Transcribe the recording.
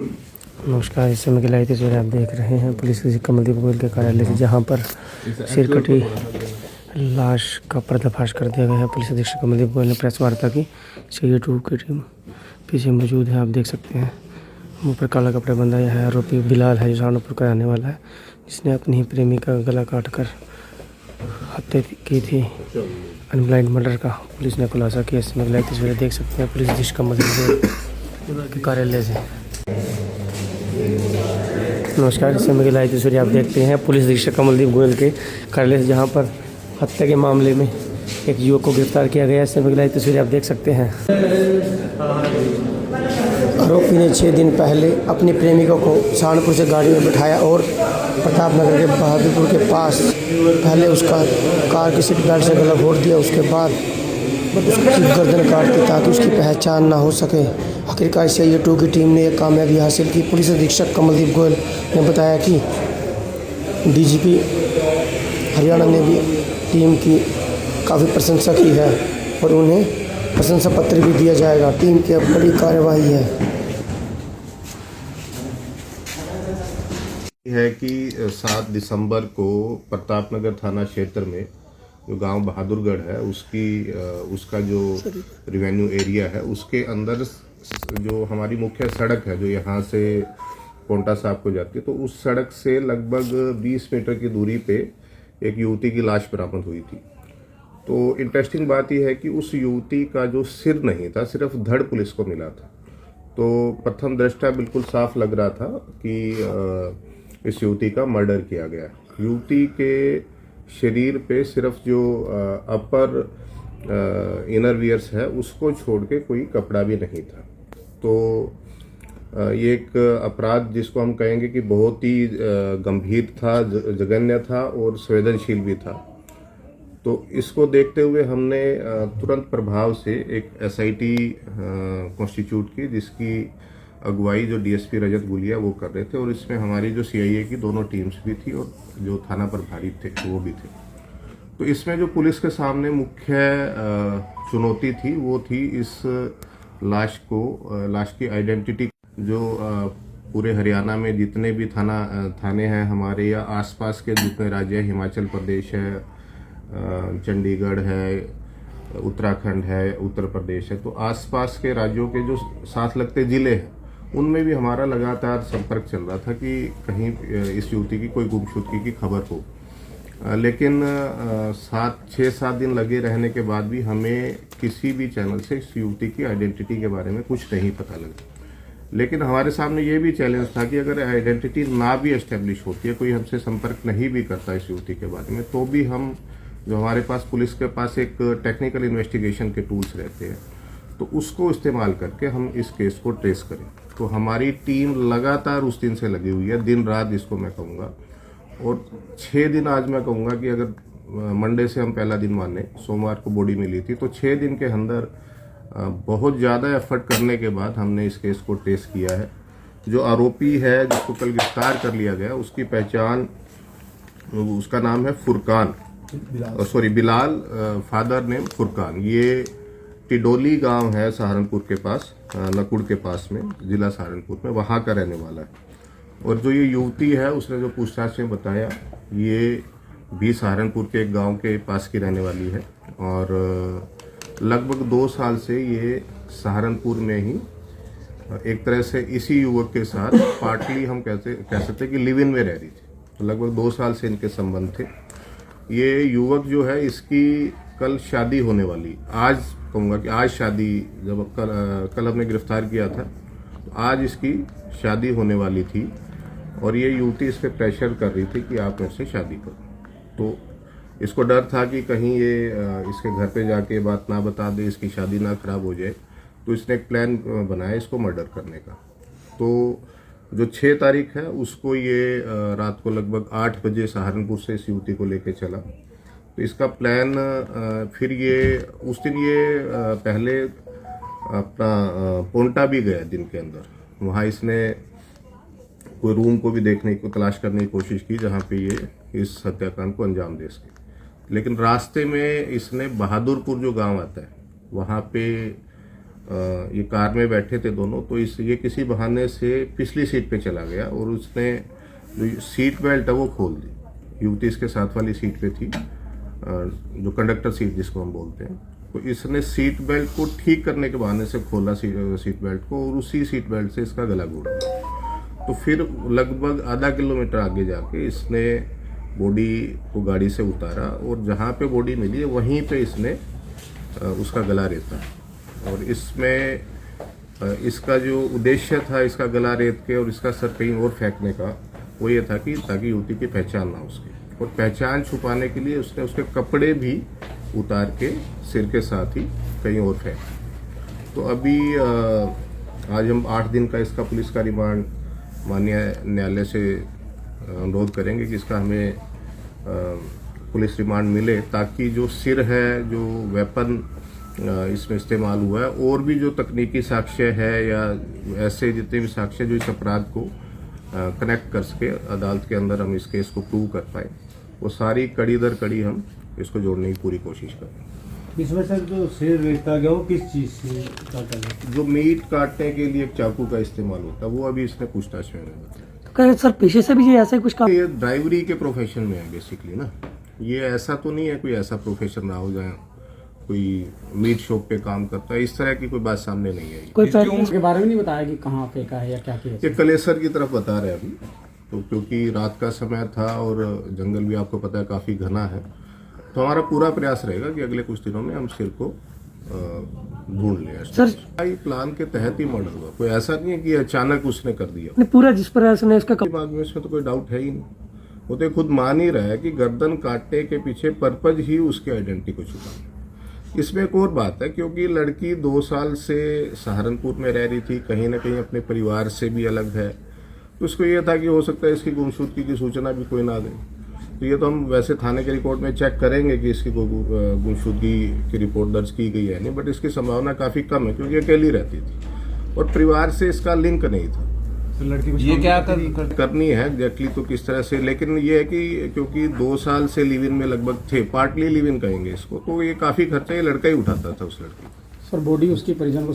नमस्कार। इस समय की लाइव तस्वीर आप देख रहे हैं पुलिस कमलदीप गोयल के कार्यालय से, जहां पर सिरकटी लाश का पर्दाफाश कर दिया गया है। पुलिस अधीक्षक कमलदीप गोयल ने प्रेस वार्ता की। CA2 की टीम पीछे मौजूद है, आप देख सकते हैं। मुंह पर काला कपड़ा बंधाया है। आरोपी बिलाल है, जो सहारनपुर का रहने वाला है, जिसने अपनी ही प्रेमी का गला काट कर हत्या की थी। अनब्लाइंड मर्डर का पुलिस ने खुलासा किया। इस समय की लाइव तस्वीरें देख सकते हैं पुलिस अधीक्षक कमलदीप गोयल के कार्यालय से। नमस्कार। इस समय की लाइव तस्वीर आप देखते हैं पुलिस अधीक्षक कमलदीप गोयल के कार्यालय से, जहां पर हत्या के मामले में एक युवक को गिरफ्तार किया गया है। इस समय की लाइव तस्वीर आप देख सकते हैं। आरोपी ने 6 दिन पहले अपनी प्रेमिका को सहारनपुर से गाड़ी में बिठाया और प्रतापनगर के बहादुरपुर के पास पहले उसका कार की सीट बेल्ट से गला घोट दिया। उसके बाद उसकी गर्दन काट दी ताकि उसकी पहचान ना हो सके। आखिरकार CA2 की टीम ने यह कामयाबी हासिल की। पुलिस अधीक्षक कमलदीप गोयल ने बताया कि DGP हरियाणा ने भी टीम की काफ़ी प्रशंसा की है और उन्हें प्रशंसा पत्र भी दिया जाएगा। टीम की अब बड़ी कार्यवाही है कि 7 दिसंबर को प्रतापनगर थाना क्षेत्र में जो गांव बहादुरगढ़ है उसका जो रिवेन्यू एरिया है, उसके अंदर जो हमारी मुख्य सड़क है जो यहाँ से पोंटा साहब को जाती है, तो उस सड़क से लगभग 20 मीटर की दूरी पे एक युवती की लाश बरामद हुई थी। तो इंटरेस्टिंग बात यह है कि उस युवती का जो सिर नहीं था, सिर्फ धड़ पुलिस को मिला था। तो प्रथम दृष्टया बिल्कुल साफ लग रहा था कि इस युवती का मर्डर किया गया। युवती के शरीर पे सिर्फ जो अपर इनर वियर्स है उसको छोड़ के कोई कपड़ा भी नहीं था। तो ये एक अपराध जिसको हम कहेंगे कि बहुत ही गंभीर था, जघन्य था और संवेदनशील भी था। तो इसको देखते हुए हमने तुरंत प्रभाव से एक SIT कॉन्स्टिट्यूट की, जिसकी अगुवाई जो DSP रजत गुलिया वो कर रहे थे, और इसमें हमारी जो CIA की दोनों टीम्स भी थी और जो थाना प्रभारी थे वो भी थे। तो इसमें जो पुलिस के सामने मुख्य चुनौती थी वो थी इस लाश की आइडेंटिटी। जो पूरे हरियाणा में जितने भी थाने हैं हमारे या आसपास के जितने राज्य हैं, हिमाचल प्रदेश है, चंडीगढ़ है, उत्तराखंड है, उत्तर प्रदेश है, तो आसपास के राज्यों के जो साथ लगते ज़िले हैं उनमें भी हमारा लगातार संपर्क चल रहा था कि कहीं इस युवती की कोई गुमशुदगी की खबर हो। लेकिन 6-7 दिन लगे रहने के बाद भी हमें किसी भी चैनल से इस युवती की आइडेंटिटी के बारे में कुछ नहीं पता लगा। लेकिन हमारे सामने ये भी चैलेंज था कि अगर आइडेंटिटी ना भी एस्टेब्लिश होती है, कोई हमसे संपर्क नहीं भी करता इस युवती के बारे में, तो भी हम जो हमारे पास पुलिस के पास एक टेक्निकल इन्वेस्टिगेशन के टूल्स रहते हैं, तो उसको इस्तेमाल करके हम इस केस को ट्रेस करें। तो हमारी टीम लगातार उस दिन से लगी हुई है, दिन रात इसको मैं कहूँगा। और 6 दिन आज मैं कहूँगा कि अगर मंडे से हम पहला दिन माने, सोमवार को बॉडी मिली थी, तो 6 दिन के अंदर बहुत ज़्यादा एफर्ट करने के बाद हमने इस केस को ट्रेस किया है। जो आरोपी है जिसको कल गिरफ्तार कर लिया गया, उसकी पहचान, उसका नाम है फुरकान, बिलाल, फादर नेम फुरकान। ये टिडोली गांव है सहारनपुर के पास, नकुड़ के पास में, जिला सहारनपुर में, वहाँ का रहने वाला है। और जो ये युवती है उसने जो पूछताछ में बताया, ये भी सहारनपुर के एक गांव के पास की रहने वाली है और लगभग 2 साल से ये सहारनपुर में ही एक तरह से इसी युवक के साथ पार्टली हम कह सकते कि लिव इन में रह रही थी। तो लगभग 2 साल से इनके संबंध थे। ये युवक जो है, इसकी कल शादी होने वाली, आज कहूँगा कि आज शादी, जब कल हमने गिरफ्तार किया था तो आज इसकी शादी होने वाली थी। और ये युवती इस पर प्रेशर कर रही थी कि आप मुझसे शादी करो। तो इसको डर था कि कहीं ये इसके घर पे जाके बात ना बता दे, इसकी शादी ना खराब हो जाए, तो इसने एक प्लान बनाया इसको मर्डर करने का। तो जो 6 तारीख है उसको ये रात को लगभग 8 बजे सहारनपुर से इस युवती को लेके चला। तो इसका प्लान फिर ये उस दिन ये पहले अपना पोंटा भी गया दिन के अंदर। वहाँ इसने कोई रूम को भी देखने को तलाश करने की कोशिश की जहाँ पे ये इस हत्याकांड को अंजाम दे सके। लेकिन रास्ते में इसने बहादुरपुर जो गांव आता है वहाँ पे ये कार में बैठे थे दोनों, तो ये किसी बहाने से पिछली सीट पे चला गया और उसने जो सीट बेल्ट है वो खोल दी। युवती इसके साथ वाली सीट पे थी, जो कंडक्टर सीट जिसको हम बोलते हैं। तो इसने सीट बेल्ट को ठीक करने के बहाने से खोला सीट बेल्ट को और उसी सीट बेल्ट से इसका गला घोटा। तो फिर लगभग आधा किलोमीटर आगे जाके इसने बॉडी को गाड़ी से उतारा और जहाँ पे बॉडी मिली है वहीं पे इसने उसका गला रेता। और इसमें इसका जो उद्देश्य था इसका गला रेत के और इसका सर कहीं और फेंकने का, वो ये था कि ताकि युवती की पहचान ना उसकी, और पहचान छुपाने के लिए उसने उसके कपड़े भी उतार के सिर के साथ ही कहीं और फेंक। तो अभी आज हम 8 दिन का इसका पुलिस का रिमांड माननीय न्यायालय से अनुरोध करेंगे कि इसका हमें पुलिस रिमांड मिले, ताकि जो सिर है, जो वेपन इसमें इस्तेमाल हुआ है, और भी जो तकनीकी साक्ष्य है या ऐसे जितने भी साक्ष्य जो इस अपराध को कनेक्ट कर सके अदालत के अंदर हम इस केस को प्रूव कर पाए, वो सारी कड़ी दर कड़ी हम इसको जोड़ने की पूरी कोशिश करें। इसमें सर जो सिर रेता गया वो किस चीज़ से काटा गया? जो मीट काटने के लिए एक चाकू का इस्तेमाल होता है वो अभी इसने पूछताछ में बताया। तो कह सर पेशे से भी ये ऐसा ही कुछ काम? ये ड्राइवरी के प्रोफेशन में है बेसिकली ना, ये ऐसा तो नहीं है कोई ऐसा प्रोफेशन रहा हो जाए कोई मीट शॉप पे काम करता है, इस तरह की कोई बात सामने नहीं आई। कोई उसके बारे में नहीं बताया कि कहाँ फेंका है या क्या किया? ये कलेसर की तरफ बता रहे हैं अभी, तो क्योंकि रात का समय था और जंगल भी आपको पता है काफ़ी घना है, तो हमारा पूरा प्रयास रहेगा कि अगले कुछ दिनों में हम सिर को ढूंढ लें। सर प्लान के तहत ही मर्डर हुआ, कोई ऐसा नहीं है कि अचानक उसने कर दिया। पूरा जिस पर उसने इसका दिमाग में इसमें तो कोई डाउट है ही नहीं, वो तो खुद मान ही रहा है कि गर्दन काटने के पीछे पर्पज ही उसकी आइडेंटिटी को छुपाना। इसमें एक और बात है, क्योंकि लड़की 2 साल से सहारनपुर में रह रही थी, कहीं ना कहीं अपने परिवार से भी अलग है, तो उसको ये था कि हो सकता है इसकी गुमशुदगी की सूचना भी कोई ना दे। तो ये तो हम वैसे थाने के रिकॉर्ड में चेक करेंगे कि इसकी गुमशुदगी की रिपोर्ट दर्ज की गई है नहीं, बट इसकी संभावना काफ़ी कम है क्योंकि अकेली रहती थी और परिवार से इसका लिंक नहीं था। तो लड़की को ये क्या करनी है एग्जैक्टली तो किस तरह से, लेकिन ये है कि क्योंकि 2 साल से लिव इन में लगभग थे, पार्टली लिव इन कहेंगे इसको, तो ये काफ़ी खर्चा ये लड़का ही उठाता था उस लड़की। सर बॉडी उसकी परिजन को